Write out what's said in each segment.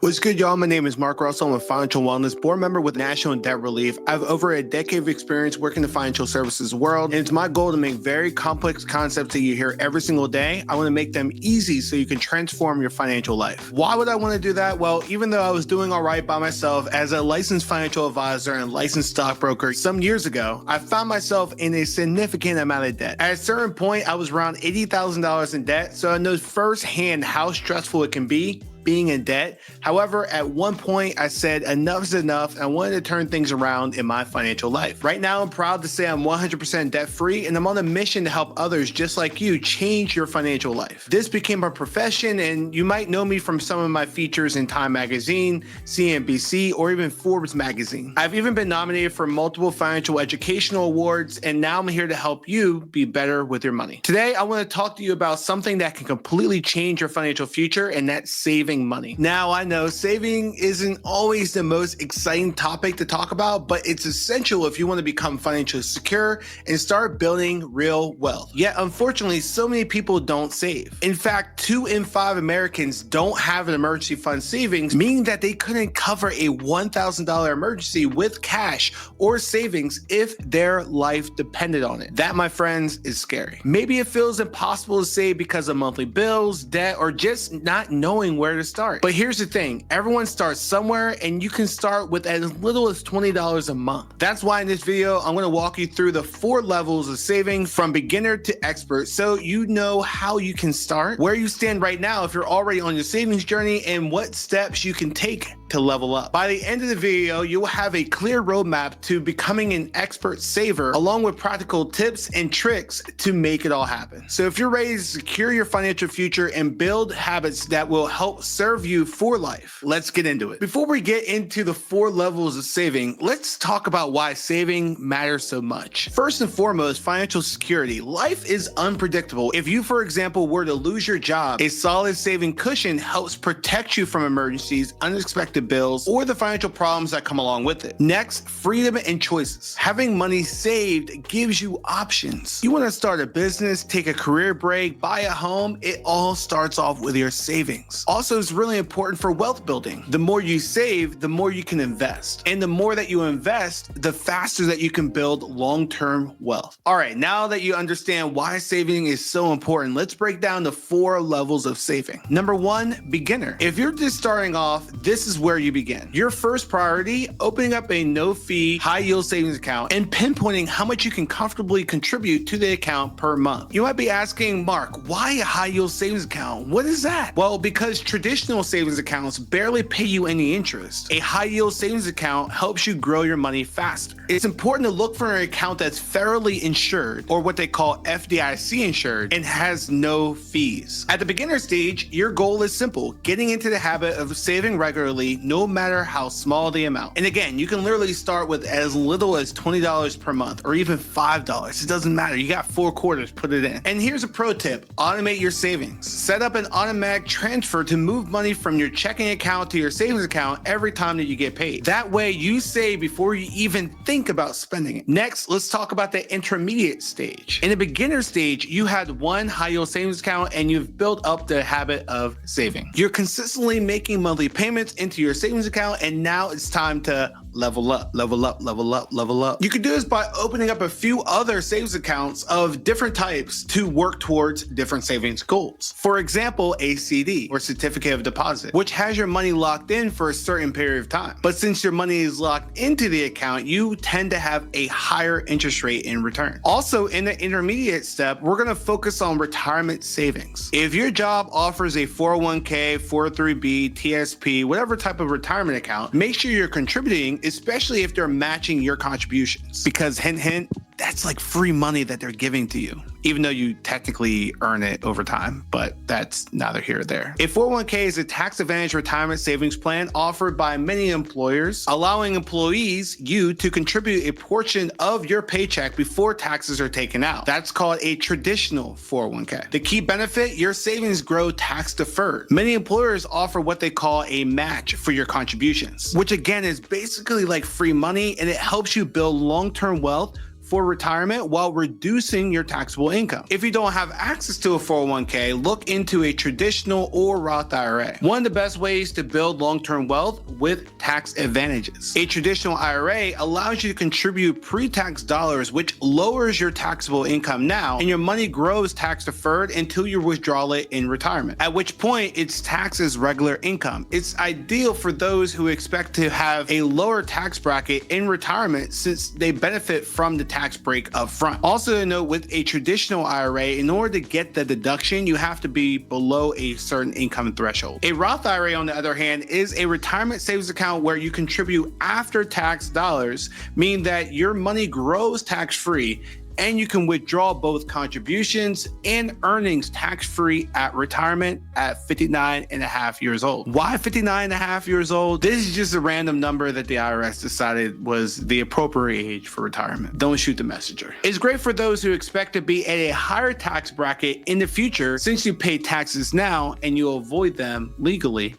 What's good, y'all? My name is Marc. I'm a financial wellness board member with National Debt Relief. I have over a decade of experience working in the financial services world, and it's my goal to make very complex concepts that you hear every single day. I want to make them easy so you can transform your financial life. Why would I want to do that? Well, even though I was doing all right by myself as a licensed financial advisor and licensed stockbroker some years ago, I found myself in a significant amount of debt. At a certain point, I was around $80,000 in debt, so I know firsthand how stressful it can be being in debt. However, at one point I said enough is enough and I wanted to turn things around in my financial life. Right now, I'm proud to say I'm 100% debt free and I'm on a mission to help others just like you change your financial life. This became a profession and you might know me from some of my features in Time Magazine, CNBC, or even Forbes Magazine. I've even been nominated for multiple financial educational awards and now I'm here to help you be better with your money. Today, I want to talk to you about something that can completely change your financial future, and that's saving money. Now, I know saving isn't always the most exciting topic to talk about, but it's essential if you want to become financially secure and start building real wealth. Yet, unfortunately, so many people don't save. In fact, 2 in 5 Americans don't have an emergency fund savings, meaning that they couldn't cover a $1,000 emergency with cash or savings if their life depended on it. That, my friends, is scary. Maybe it feels impossible to save because of monthly bills, debt, or just not knowing where to start. But here's the thing, everyone starts somewhere and you can start with as little as $20 a month. That's why in this video, I'm going to walk you through the 4 levels of saving from beginner to expert so you know how you can start, where you stand right now if you're already on your savings journey, and what steps you can take to level up. By the end of the video, you will have a clear roadmap to becoming an expert saver, along with practical tips and tricks to make it all happen. So if you're ready to secure your financial future and build habits that will help serve you for life, let's get into it. Before we get into the 4 levels of saving, let's talk about why saving matters so much. First and foremost, financial security. Life is unpredictable. If you, for example, were to lose your job, a solid saving cushion helps protect you from emergencies, unexpected bills, or the financial problems that come along with it. Next, freedom and choices. Having money saved gives you options. You want to start a business, take a career break, buy a home, it all starts off with your savings. Also, it's really important for wealth building. The more you save, the more you can invest. And the more that you invest, the faster that you can build long-term wealth. All right, now that you understand why saving is so important, let's break down the 4 levels of saving. Number 1, beginner. If you're just starting off, this is where you begin. Your first priority, opening up a no-fee, high-yield savings account and pinpointing how much you can comfortably contribute to the account per month. You might be asking, Mark, why a high-yield savings account? What is that? Well, because traditional savings accounts barely pay you any interest. A high-yield savings account helps you grow your money faster. It's important to look for an account that's federally insured, or what they call FDIC insured, and has no fees. At the beginner stage, your goal is simple, getting into the habit of saving regularly, no matter how small the amount. And again, you can literally start with as little as $20 per month, or even $5. It doesn't matter. You got 4 quarters, put it in. And here's a pro tip, automate your savings. Set up an automatic transfer to move money from your checking account to your savings account every time that you get paid. That way you save before you even think about spending it. Next, let's talk about the intermediate stage. In the beginner stage, you had 1 high-yield savings account and you've built up the habit of saving. You're consistently making monthly payments into your savings account, and now it's time to level up, level up, level up, level up. You can do this by opening up a few other savings accounts of different types to work towards different savings goals. For example, a CD, or certificate of deposit, which has your money locked in for a certain period of time. But since your money is locked into the account, you tend to have a higher interest rate in return. Also, in the intermediate step, we're going to focus on retirement savings. If your job offers a 401k, 403b, TSP, whatever type of retirement account, make sure you're contributing, especially if they're matching your contributions. Because hint, hint, that's like free money that they're giving to you, even though you technically earn it over time, but that's neither here nor there. A 401k is a tax-advantaged retirement savings plan offered by many employers, allowing employees, you, to contribute a portion of your paycheck before taxes are taken out. That's called a traditional 401k. The key benefit, your savings grow tax-deferred. Many employers offer what they call a match for your contributions, which again is basically like free money, and it helps you build long-term wealth for retirement while reducing your taxable income. If you don't have access to a 401k, look into a traditional or Roth IRA. One of the best ways to build long-term wealth with tax advantages. A traditional IRA allows you to contribute pre-tax dollars, which lowers your taxable income now, and your money grows tax deferred until you withdraw it in retirement, at which point it's taxed as regular income. It's ideal for those who expect to have a lower tax bracket in retirement since they benefit from the tax break up front. Also to note, with a traditional IRA, in order to get the deduction, you have to be below a certain income threshold. A Roth IRA, on the other hand, is a retirement savings account where you contribute after tax dollars, meaning that your money grows tax-free and you can withdraw both contributions and earnings tax-free at retirement at 59 and a half years old. Why 59 and a half years old? This is just a random number that the IRS decided was the appropriate age for retirement. Don't shoot the messenger. It's great for those who expect to be at a higher tax bracket in the future, since you pay taxes now and you avoid them legally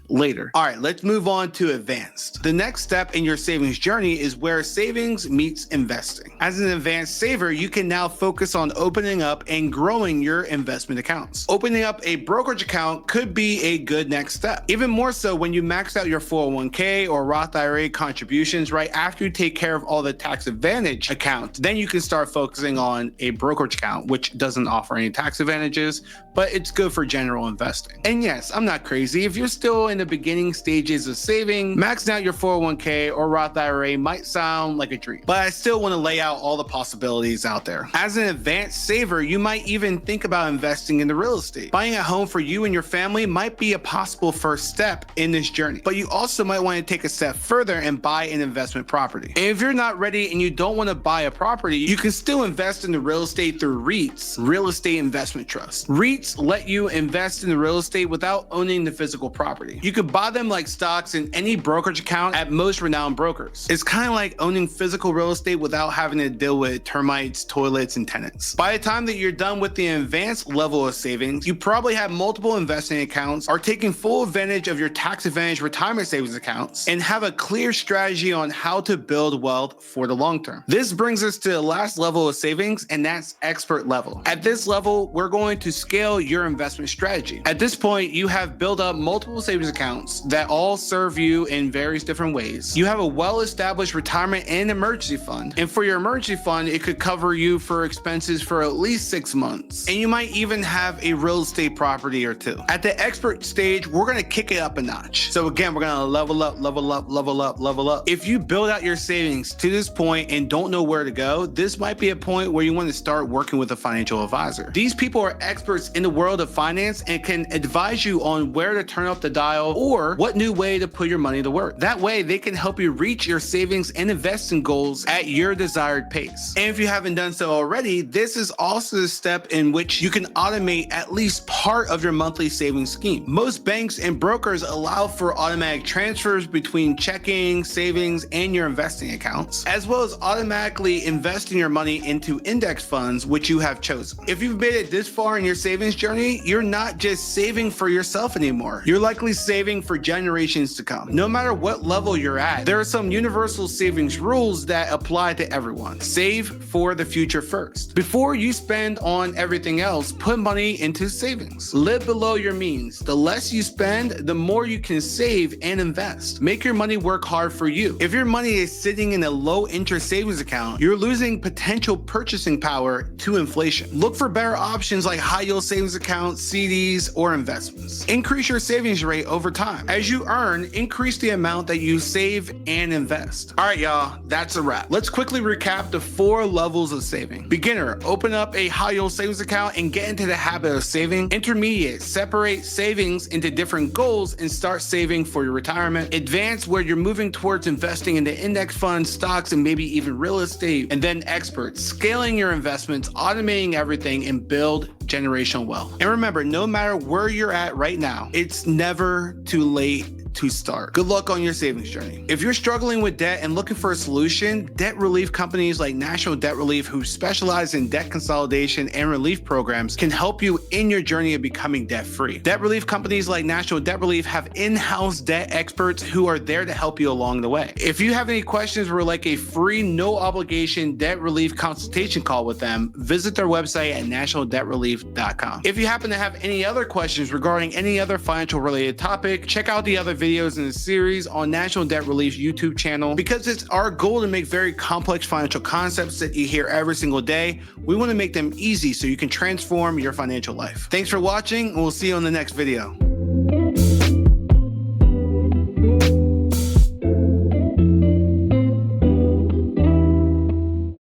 later. All right, let's move on to advanced. The next step in your savings journey is where savings meets investing. As an advanced saver, you can now focus on opening up and growing your investment accounts. Opening up a brokerage account could be a good next step. Even more so when you max out your 401k or Roth IRA contributions right after you take care of all the tax advantage accounts. Then you can start focusing on a brokerage account, which doesn't offer any tax advantages, but it's good for general investing. And yes, I'm not crazy. If you're still in the beginning stages of saving, maxing out your 401k or Roth IRA might sound like a dream, but I still want to lay out all the possibilities out there. As an advanced saver, you might even think about investing into real estate. Buying a home for you and your family might be a possible first step in this journey, but you also might want to take a step further and buy an investment property. And if you're not ready and you don't want to buy a property, you can still invest in the real estate through REITs, real estate investment trusts. REITs let you invest in the real estate without owning the physical property. You could buy them like stocks in any brokerage account at most renowned brokers. It's kind of like owning physical real estate without having to deal with termites, toilets, and tenants. By the time that you're done with the advanced level of savings, you probably have multiple investing accounts, are taking full advantage of your tax advantage retirement savings accounts, and have a clear strategy on how to build wealth for the long term. This brings us to the last level of savings, and that's expert level. At this level, we're going to scale your investment strategy. At this point, you have built up multiple savings accounts that all serve you in various different ways. You have a well-established retirement and emergency fund. And for your emergency fund, it could cover you for expenses for at least 6 months. And you might even have a real estate property or two. At the expert stage, we're going to kick it up a notch. So again, we're going to level up, level up, level up, level up. If you build out your savings to this point and don't know where to go, this might be a point where you want to start working with a financial advisor. These people are experts in the world of finance and can advise you on where to turn up the dial or what new way to put your money to work. That way, they can help you reach your savings and investing goals at your desired pace. And if you haven't done so already, this is also the step in which you can automate at least part of your monthly savings scheme. Most banks and brokers allow for automatic transfers between checking, savings, and your investing accounts, as well as automatically investing your money into index funds, which you have chosen. If you've made it this far in your savings journey, you're not just saving for yourself anymore. You're likely saving for generations to come. No matter what level you're at, there are some universal savings rules that apply to everyone. Save for the future first. Before you spend on everything else, put money into savings. Live below your means. The less you spend, the more you can save and invest. Make your money work hard for you. If your money is sitting in a low interest savings account, you're losing potential purchasing power to inflation. Look for better options like high yield savings accounts, CDs, or investments. Increase your savings rate over time. As you earn, increase the amount that you save and invest. All right, y'all, that's a wrap. Let's quickly recap the 4 levels of saving. Beginner, open up a high yield savings account and get into the habit of saving. Intermediate, separate savings into different goals and start saving for your retirement. Advanced, where you're moving towards investing into index funds, stocks, and maybe even real estate. And then expert, scaling your investments, automating everything, and build generational wealth. And remember, no matter where you're at right now, it's never too late to start. Good luck on your savings journey. If you're struggling with debt and looking for a solution, debt relief companies like National Debt Relief, who specialize in debt consolidation and relief programs, can help you in your journey of becoming debt-free. Debt relief companies like National Debt Relief have in-house debt experts who are there to help you along the way. If you have any questions or like a free, no obligation debt relief consultation call with them, visit their website at nationaldebtrelief.com. If you happen to have any other questions regarding any other financial related topic, check out the other videos in the series on National Debt Relief's YouTube channel. Because it's our goal to make very complex financial concepts that you hear every single day, we want to make them easy so you can transform your financial life. Thanks for watching, and we'll see you on the next video.